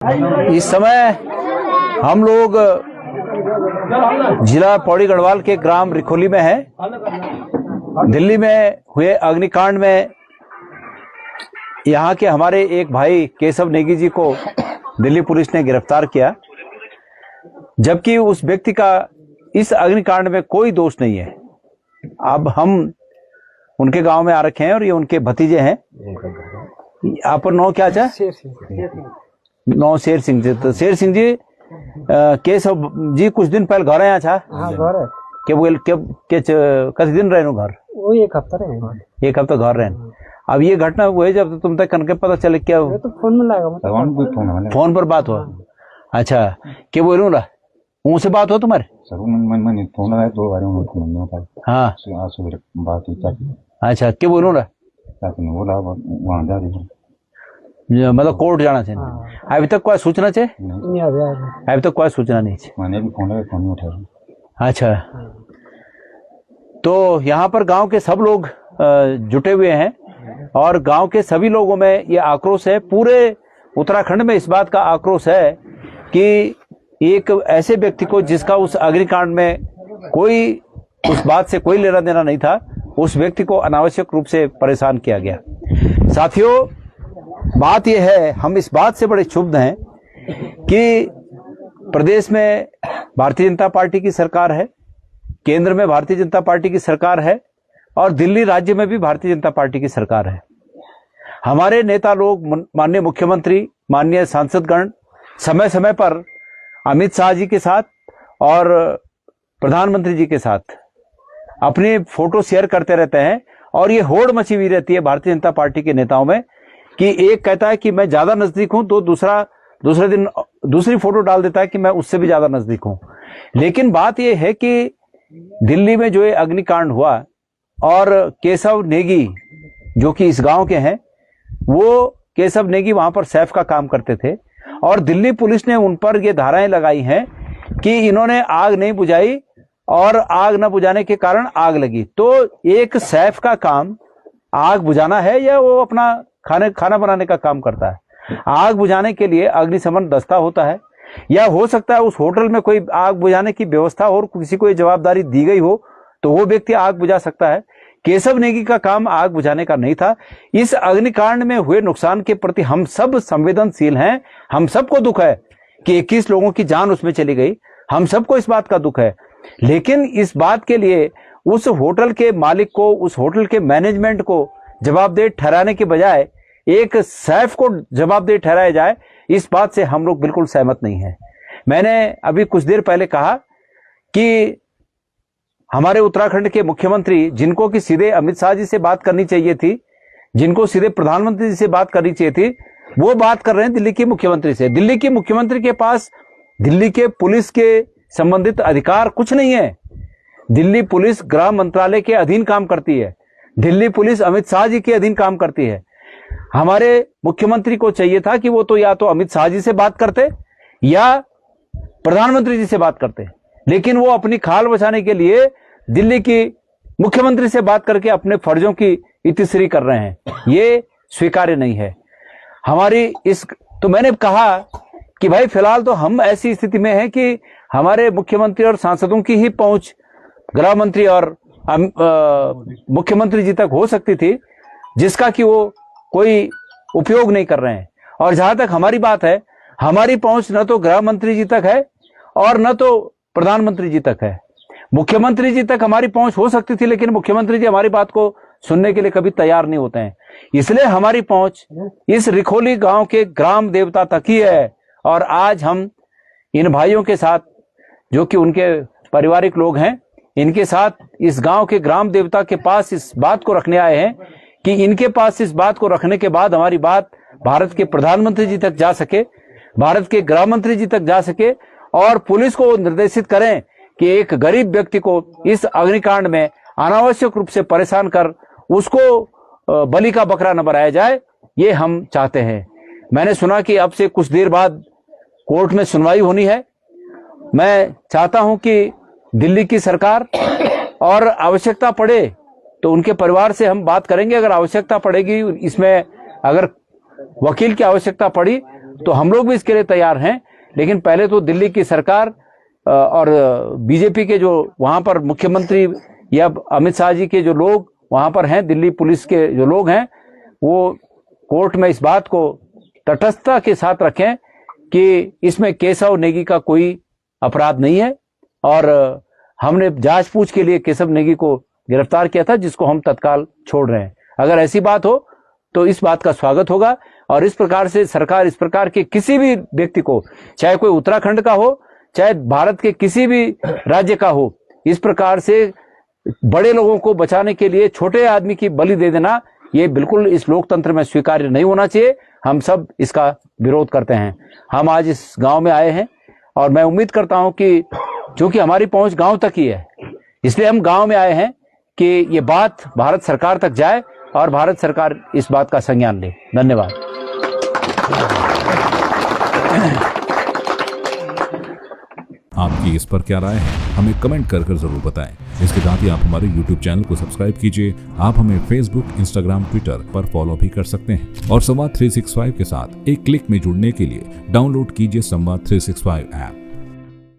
इस समय हम लोग जिला पौड़ी गढ़वाल के ग्राम रिखोली में हैं। दिल्ली में हुए अग्निकांड में यहाँ के हमारे एक भाई केशव नेगी जी को दिल्ली पुलिस ने गिरफ्तार किया, जबकि उस व्यक्ति का इस अग्निकांड में कोई दोष नहीं है। अब हम उनके गांव में आ रखे हैं और ये उनके भतीजे हैं। आप नौ क्या चाहे नौ शेर सिंह जी। तो शेर सिंह जी केशव जी कुछ दिन पहले घर आया था। हाँ, घर है कस दिन रहे घर वो एक हफ्ता रहे, एक हफ्ता घर रहे। अब ये घटना हुई जब तुम तक कनके पता चले क्या तो फोन में लगा, फोन पर बात हो। अच्छा क्या बोलूँ रहा उनसे बात हो तुम्हारे? फोन लगाया 2 बार हाँ बात। अच्छा क्या बोलूँ रहा मतलब कोर्ट जाना चाहिए। अभी तक कोई सूचना चाहिए? अभी तक कोई सूचना नहीं चाहिए। मैंने भी फोन नहीं उठाया। अच्छा, तो यहाँ पर गांव के सब लोग जुटे हुए हैं और गांव के सभी लोगों में ये आक्रोश है। पूरे उत्तराखंड में इस बात का आक्रोश है कि एक ऐसे व्यक्ति को जिसका उस अग्निकांड में कोई उस बात से कोई लेना देना नहीं था, उस व्यक्ति को अनावश्यक रूप से परेशान किया गया। साथियों, बात यह है, हम इस बात से बड़े क्षुब्ध हैं कि प्रदेश में भारतीय जनता पार्टी की सरकार है, केंद्र में भारतीय जनता पार्टी की सरकार है और दिल्ली राज्य में भी भारतीय जनता पार्टी की सरकार है। हमारे नेता लोग, माननीय मुख्यमंत्री, माननीय सांसदगण समय समय पर अमित शाह जी के साथ और प्रधानमंत्री जी के साथ अपनी फोटो शेयर करते रहते हैं और ये होड़ मची हुई रहती है भारतीय जनता पार्टी के नेताओं में कि एक कहता है कि मैं ज्यादा नजदीक हूं तो दूसरे दिन दूसरी फोटो डाल देता है कि मैं उससे भी ज्यादा नजदीक हूं। लेकिन बात यह है कि दिल्ली में जो ये अग्निकांड हुआ और केशव नेगी जो कि इस गांव के हैं, वो केशव नेगी वहां पर सैफ का काम करते थे और दिल्ली पुलिस ने उन पर ये धाराएं लगाई हैं कि इन्होंने आग नहीं बुझाई और आग न बुझाने के कारण आग लगी। तो एक सैफ का काम आग बुझाना है या वो अपना खाना बनाने का काम करता है? आग बुझाने के लिए अग्निशमन दस्ता होता है, या हो सकता है उस होटल में कोई आग बुझाने की व्यवस्था हो और किसी को ये जवाबदारी दी गई हो तो वो व्यक्ति आग बुझा सकता है। केशव नेगी का काम आग बुझाने का नहीं था। इस अग्निकांड में हुए नुकसान के प्रति हम सब संवेदनशील हैं। हम सबको दुख है कि 21 लोगों की जान उसमें चली गई, हम सबको इस बात का दुख है। लेकिन इस बात के लिए उस होटल के मालिक को, उस होटल के मैनेजमेंट को जवाबदेह ठहराने के बजाय एक सैफ को जवाबदेह ठहराया जाए, इस बात से हम लोग बिल्कुल सहमत नहीं हैं। मैंने अभी कुछ देर पहले कहा कि हमारे उत्तराखंड के मुख्यमंत्री, जिनको कि सीधे अमित शाह जी से बात करनी चाहिए थी, जिनको सीधे प्रधानमंत्री जी से बात करनी चाहिए थी, वो बात कर रहे हैं दिल्ली के मुख्यमंत्री से। दिल्ली के मुख्यमंत्री के पास दिल्ली के पुलिस के संबंधित अधिकार कुछ नहीं है। दिल्ली पुलिस गृह मंत्रालय के अधीन काम करती है, दिल्ली पुलिस अमित शाह जी के अधीन काम करती है। हमारे मुख्यमंत्री को चाहिए था कि वो तो या तो अमित शाह जी से बात करते या प्रधानमंत्री जी से बात करते, लेकिन वो अपनी खाल बचाने के लिए दिल्ली की मुख्यमंत्री से बात करके अपने फर्जों की इतिश्री कर रहे हैं। ये स्वीकार्य नहीं है हमारी इस। तो मैंने कहा कि भाई फिलहाल तो हम ऐसी स्थिति में हैं कि हमारे मुख्यमंत्री और सांसदों की ही पहुंच गृह मंत्री और मुख्यमंत्री जी तक हो सकती थी, जिसका कि वो कोई उपयोग नहीं कर रहे हैं। और जहां तक हमारी बात है, हमारी पहुंच न तो गृह मंत्री जी तक है और न तो प्रधानमंत्री जी तक है। मुख्यमंत्री जी तक हमारी पहुंच हो सकती थी, लेकिन मुख्यमंत्री जी हमारी बात को सुनने के लिए कभी तैयार नहीं होते हैं। इसलिए हमारी पहुंच इस रिखोली गांव के ग्राम देवता तक ही है। और आज हम इन भाइयों के साथ, जो कि उनके पारिवारिक लोग हैं, इनके साथ इस गांव के ग्राम देवता के पास इस बात को रखने आए हैं कि इनके पास इस बात को रखने के बाद हमारी बात भारत के प्रधानमंत्री जी तक जा सके, भारत के गृह मंत्री जी तक जा सके और पुलिस को निर्देशित करें कि एक गरीब व्यक्ति को इस अग्निकांड में अनावश्यक रूप से परेशान कर उसको बलि का बकरा न बनाया जाए। ये हम चाहते हैं। मैंने सुना कि अब से कुछ देर बाद कोर्ट में सुनवाई होनी है। मैं चाहता हूं कि दिल्ली की सरकार और आवश्यकता पड़े तो उनके परिवार से हम बात करेंगे। अगर आवश्यकता पड़ेगी, इसमें अगर वकील की आवश्यकता पड़ी तो हम लोग भी इसके लिए तैयार हैं। लेकिन पहले तो दिल्ली की सरकार और बीजेपी के जो वहां पर मुख्यमंत्री या अमित शाह जी के जो लोग वहां पर हैं, दिल्ली पुलिस के जो लोग हैं, वो कोर्ट में इस बात को तटस्थता के साथ रखें कि इसमें केशव नेगी का कोई अपराध नहीं है। और हमने जांच पूछ के लिए केशव नेगी को गिरफ्तार किया था, जिसको हम तत्काल छोड़ रहे हैं। अगर ऐसी बात हो तो इस बात का स्वागत होगा। और इस प्रकार से सरकार इस प्रकार के किसी भी व्यक्ति को, चाहे कोई उत्तराखंड का हो, चाहे भारत के किसी भी राज्य का हो, इस प्रकार से बड़े लोगों को बचाने के लिए छोटे आदमी की बलि दे देना, ये बिल्कुल इस लोकतंत्र में स्वीकार्य नहीं होना चाहिए। हम सब इसका विरोध करते हैं। हम आज इस गांव में आए हैं और मैं उम्मीद करता हूं कि चूंकि हमारी पहुंच गांव तक ही है, इसलिए हम गांव में आए हैं कि ये बात भारत सरकार तक जाए और भारत सरकार इस बात का संज्ञान ले। धन्यवाद। आपकी इस पर क्या राय है, हमें कमेंट कर जरूर बताएं। इसके साथ ही आप हमारे YouTube चैनल को सब्सक्राइब कीजिए। आप हमें Facebook, Instagram, Twitter पर फॉलो भी कर सकते हैं। और संवाद 365 के साथ एक क्लिक में जुड़ने के लिए डाउनलोड कीजिए संवाद 365 ऐप।